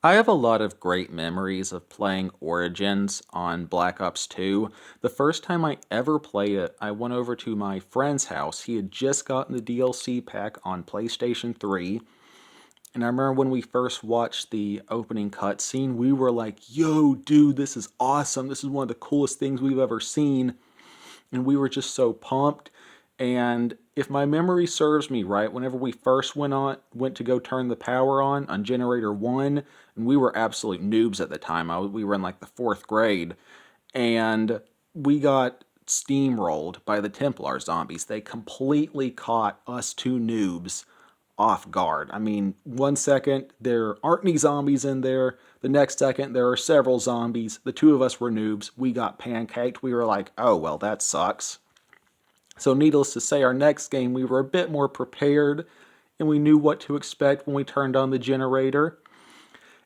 I have a lot of great memories of playing Origins on Black Ops 2. The first time I ever played it, I went over to my friend's house. He had just gotten the DLC pack on PlayStation 3. And I remember when we first watched the opening cutscene, we were like, yo, dude, this is awesome. This is one of the coolest things we've ever seen. And we were just so pumped. And if my memory serves me right, whenever we first went to go turn the power on generator one, and we were absolute noobs at the time. We were in like the fourth grade, and we got steamrolled by the Templar zombies. They completely caught us two noobs off guard. I mean, one second there aren't any zombies in there. The next second there are several zombies. The two of us were noobs. We got pancaked. We were like, oh, well, that sucks. So, needless to say, our next game we were a bit more prepared and we knew what to expect when we turned on the generator.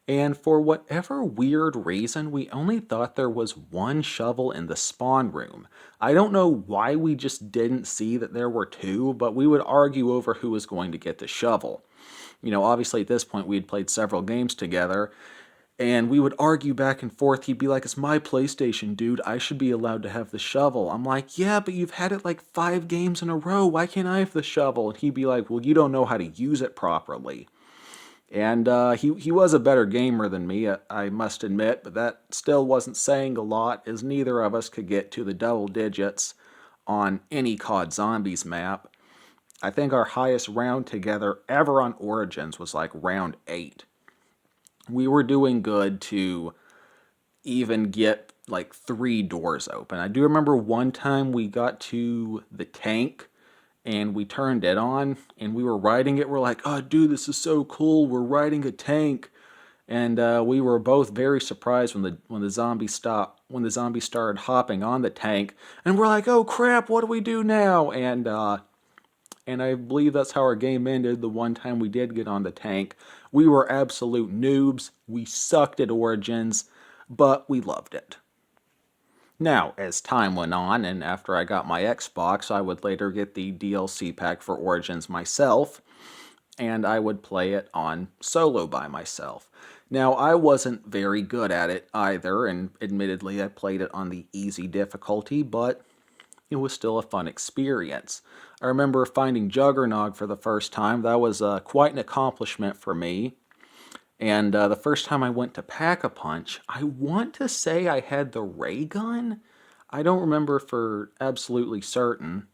And for whatever weird reason, we only thought there was one shovel in the spawn room. I don't know why we just didn't see that there were two, but we would argue over who was going to get the shovel. Obviously at this point we had played several games together, and we would argue back and forth. He'd be like, it's my PlayStation, dude. I should be allowed to have the shovel. I'm like, yeah, but you've had it like 5 games in a row. Why can't I have the shovel? And he'd be like, well, you don't know how to use it properly. And he was a better gamer than me, I must admit, but that still wasn't saying a lot, as neither of us could get to the double digits on any COD Zombies map. I think our highest round together ever on Origins was like round 8. We were doing good to even get like 3 doors open. I do remember one time we got to the tank and we turned it on and we were riding it. We're like, oh, dude, this is so cool. We're riding a tank. And we were both very surprised when the zombie stopped, when the zombie started hopping on the tank. And we're like, oh crap, what do we do now? And I believe that's how our game ended the one time we did get on the tank. We were absolute noobs. We sucked at Origins, but we loved it. Now, as time went on, and after I got my Xbox, I would later get the DLC pack for Origins myself, and I would play it on solo by myself. Now, I wasn't very good at it either, and admittedly, I played it on the easy difficulty, but it was still a fun experience. I remember finding Juggernog for the first time. That was quite an accomplishment for me. And the first time I went to Pack-a-Punch, I want to say I had the ray gun. I don't remember for absolutely certain,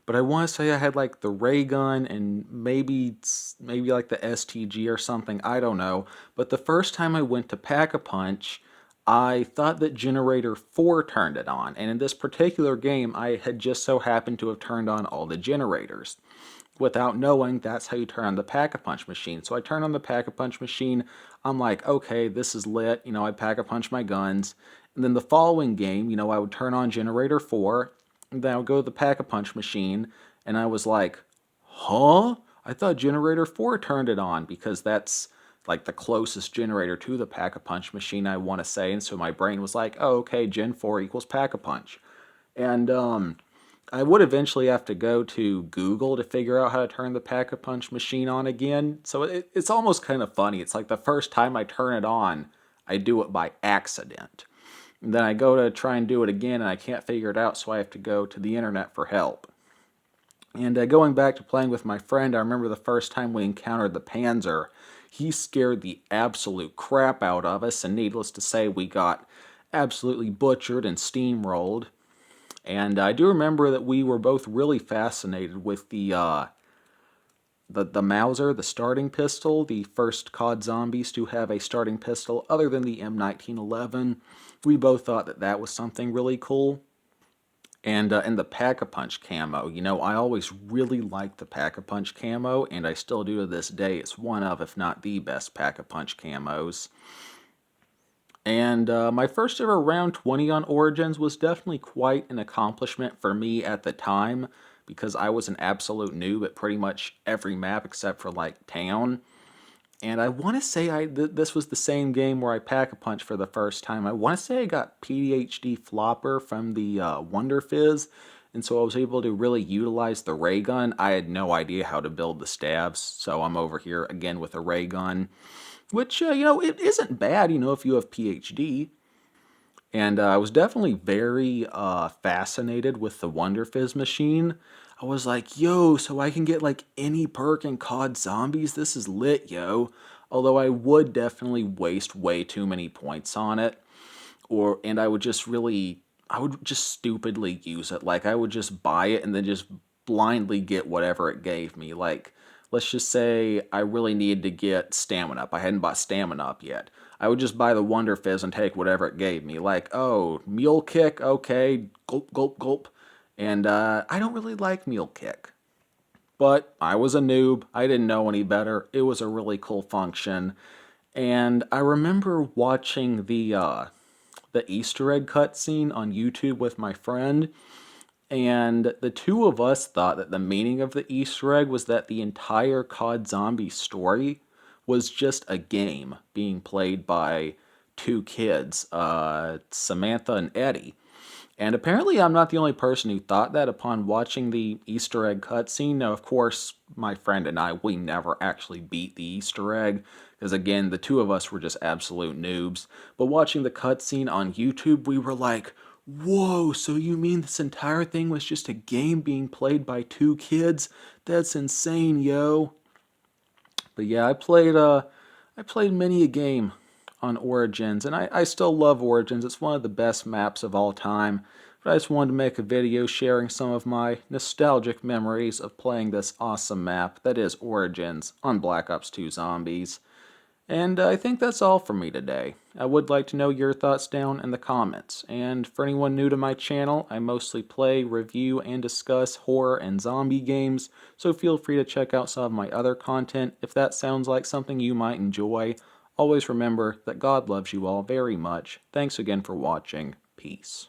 but I want to say I had like the ray gun and maybe like the STG or something. I don't know. But the first time I went to Pack-a-Punch, I thought that Generator 4 turned it on. And in this particular game, I had just so happened to have turned on all the generators. Without knowing, that's how you turn on the Pack-a-Punch machine. So I turn on the Pack-a-Punch machine. I'm like, okay, this is lit. I Pack-a-Punch my guns. And then the following game, I would turn on Generator 4. And then I would go to the Pack-a-Punch machine. And I was like, huh? I thought Generator 4 turned it on because that's like the closest generator to the Pack-a-Punch machine, I want to say. And so my brain was like, oh, okay, Gen 4 equals Pack-a-Punch. And I would eventually have to go to Google to figure out how to turn the Pack-a-Punch machine on again. So it's almost kind of funny. It's like the first time I turn it on, I do it by accident. And then I go to try and do it again and I can't figure it out, so I have to go to the internet for help. And going back to playing with my friend, I remember the first time we encountered the Panzer. He scared the absolute crap out of us, and needless to say, we got absolutely butchered and steamrolled. And I do remember that we were both really fascinated with the Mauser, the starting pistol, the first COD Zombies to have a starting pistol other than the M1911. We both thought that that was something really cool. And the Pack-a-Punch camo, I always really liked the Pack-a-Punch camo, and I still do to this day. It's one of, if not the best Pack-a-Punch camos. And my first ever round 20 on Origins was definitely quite an accomplishment for me at the time, because I was an absolute noob at pretty much every map except for like Town. And I want to say this was the same game where I Pack-a-Punch for the first time. I want to say I got PDHD Flopper from the Wonder Fizz, and so I was able to really utilize the ray gun. I had no idea how to build the stabs, so I'm over here again with a ray gun. which, it isn't bad, if you have PhD. And I was definitely very fascinated with the Wonder Fizz machine. I was like, yo, so I can get like any perk in COD Zombies? This is lit, yo. Although I would definitely waste way too many points on it. And I would just stupidly use it. Like I would just buy it and then just blindly get whatever it gave me. Like, let's just say I really needed to get stamina up. I hadn't bought stamina up yet. I would just buy the Wonder Fizz and take whatever it gave me. Like, oh, Mule Kick, okay, gulp, gulp, gulp. And I don't really like Mule Kick. But I was a noob. I didn't know any better. It was a really cool function. And I remember watching the Easter egg cutscene on YouTube with my friend, and the two of us thought that the meaning of the Easter egg was that the entire COD Zombie story was just a game being played by two kids, Samantha and Eddie. And apparently, I'm not the only person who thought that upon watching the Easter egg cutscene. Now, of course, my friend and I, we never actually beat the Easter egg, because again, the two of us were just absolute noobs. But watching the cutscene on YouTube, we were like, whoa, so you mean this entire thing was just a game being played by two kids? That's insane, yo. But yeah, I played many a game on Origins, and I still love Origins. It's one of the best maps of all time. But I just wanted to make a video sharing some of my nostalgic memories of playing this awesome map that is Origins on Black Ops 2 Zombies. And I think that's all for me today. I would like to know your thoughts down in the comments. And for anyone new to my channel, I mostly play, review, and discuss horror and zombie games, so feel free to check out some of my other content if that sounds like something you might enjoy. Always remember that God loves you all very much. Thanks again for watching. Peace.